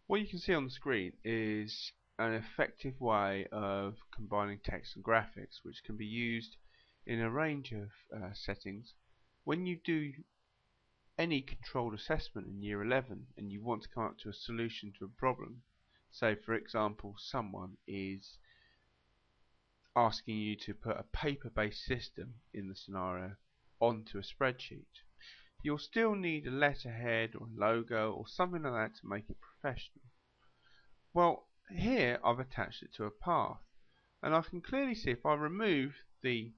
What you can see on the screen is an effective way of combining text and graphics, which can be used in a range of settings. When you do any controlled assessment in year 11 and you want to come up to a solution to a problem, say for example someone is asking you to put a paper-based system in the scenario onto a spreadsheet, you'll still need a letterhead or a logo or something like that to make it professional. Well, here I've attached it to a path, and I can clearly see if I remove the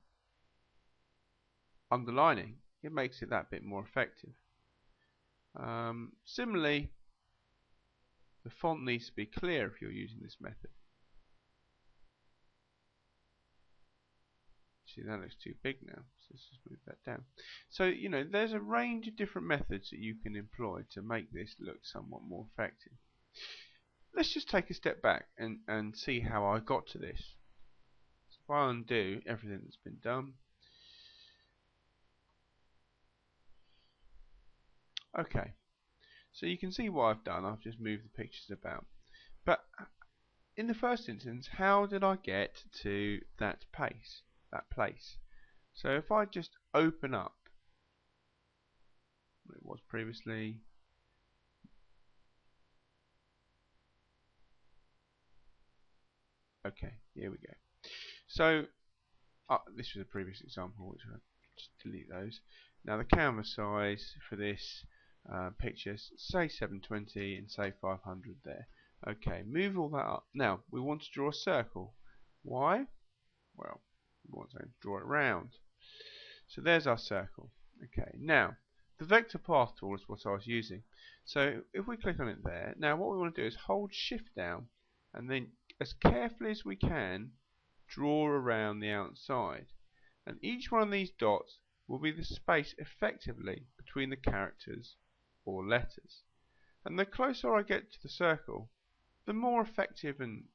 underlining, it makes it that bit more effective. Similarly, the font needs to be clear if you're using this method. See, that looks too big now, so let's just move that down. So, there's a range of different methods that you can employ to make this look somewhat more effective. Let's just take a step back and see how I got to this. So if I undo everything that's been done, okay, so you can see what I've done. I've just moved the pictures about. But in the first instance, how did I get to that place? So if I just open up what it was previously, okay, here we go. So this was a previous example, which I'll just delete those. Now the canvas size for this picture, say 720 and say 500 there. Okay, move all that up. Now we want to draw a circle. Why? Well, we want to draw it round. So there's our circle. Okay, now the vector path tool is what I was using. So if we click on it there, now what we want to do is hold shift down and then as carefully as we can draw around the outside, and each one of these dots will be the space effectively between the characters or letters. And the closer I get to the circle, the more effective and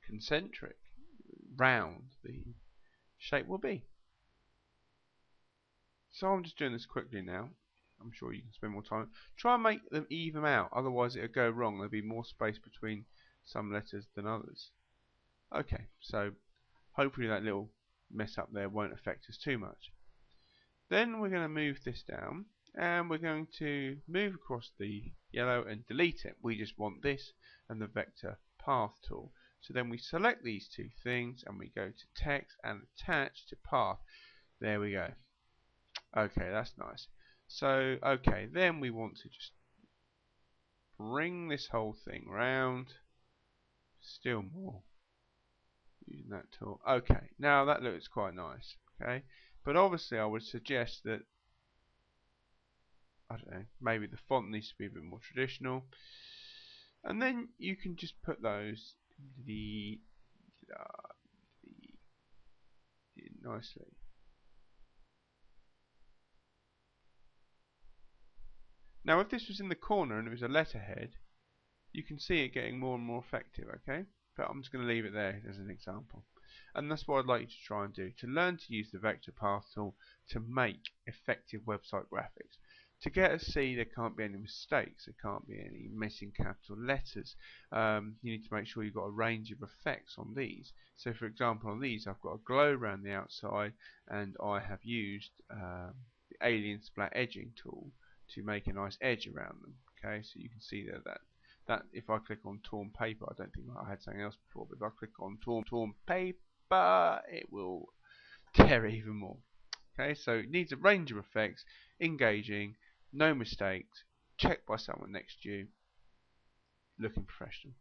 concentric, round the shape will be. So I'm just doing this quickly now. I'm sure you can spend more time. Try and make them even out, otherwise it'll go wrong. There'll be more space between some letters than others. Okay, so hopefully that little mess up there won't affect us too much. Then we're going to move this down and we're going to move across the yellow and delete it. We just want this and the vector path tool. So then we select these two things and we go to text and attach to path. There we go. Okay, that's nice. So, okay, then we want to just bring this whole thing round. Still more. Using that tool. Okay, now that looks quite nice. Okay, but obviously I would suggest that, I don't know, maybe the font needs to be a bit more traditional. And then you can just put those nicely. Now if this was in the corner and it was a letterhead, you can see it getting more and more effective, okay? But I'm just going to leave it there as an example. And that's what I'd like you to try and do, to learn to use the vector path tool to make effective website graphics. To get a C, there can't be any mistakes, there can't be any missing capital letters. You need to make sure you've got a range of effects on these. So for example on these I've got a glow around the outside and I have used the alien splat edging tool to make a nice edge around them. Okay, so you can see there that if I click on torn paper, I don't think I had something else before, but if I click on torn paper, it will tear even more. Okay, so it needs a range of effects, engaging, no mistakes, checked by someone next to you, looking professional.